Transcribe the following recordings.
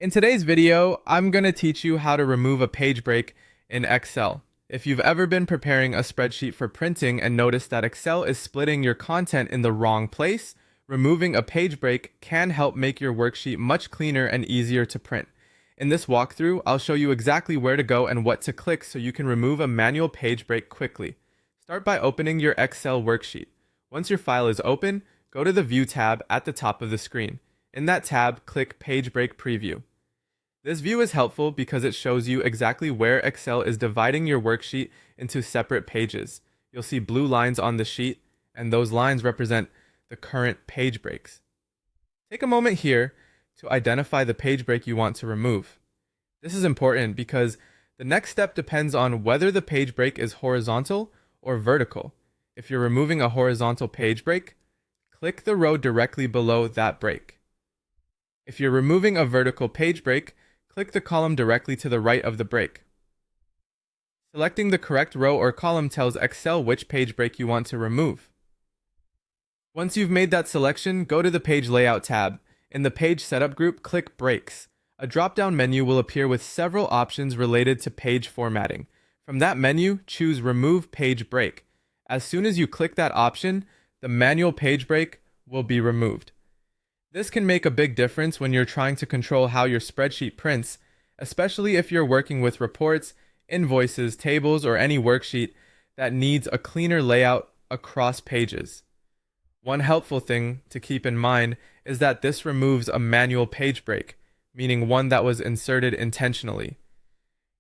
In today's video, I'm going to teach you how to remove a page break in Excel. If you've ever been preparing a spreadsheet for printing and noticed that Excel is splitting your content in the wrong place, removing a page break can help make your worksheet much cleaner and easier to print. In this walkthrough, I'll show you exactly where to go and what to click so you can remove a manual page break quickly. Start by opening your Excel worksheet. Once your file is open, go to the View tab at the top of the screen. In that tab, click Page Break Preview. This view is helpful because it shows you exactly where Excel is dividing your worksheet into separate pages. You'll see blue lines on the sheet, and those lines represent the current page breaks. Take a moment here to identify the page break you want to remove. This is important because the next step depends on whether the page break is horizontal or vertical. If you're removing a horizontal page break, click the row directly below that break. If you're removing a vertical page break, click the column directly to the right of the break. Selecting the correct row or column tells Excel which page break you want to remove. Once you've made that selection, go to the Page Layout tab. In the Page Setup group, click Breaks. A drop-down menu will appear with several options related to page formatting. From that menu, choose Remove Page Break. As soon as you click that option, the manual page break will be removed. This can make a big difference when you're trying to control how your spreadsheet prints, especially if you're working with reports, invoices, tables, or any worksheet that needs a cleaner layout across pages. One helpful thing to keep in mind is that this removes a manual page break, meaning one that was inserted intentionally.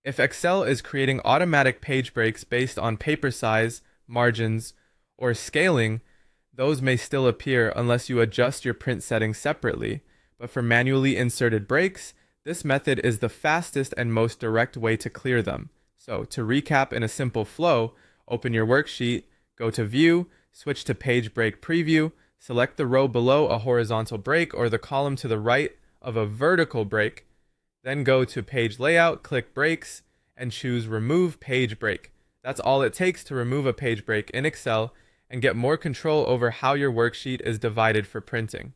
If Excel is creating automatic page breaks based on paper size, margins, or scaling, those may still appear unless you adjust your print settings separately, but for manually inserted breaks, this method is the fastest and most direct way to clear them. So to recap in a simple flow, open your worksheet, go to View, switch to Page Break Preview, select the row below a horizontal break or the column to the right of a vertical break, then go to Page Layout, click Breaks, and choose Remove Page Break. That's all it takes to remove a page break in Excel and get more control over how your worksheet is divided for printing.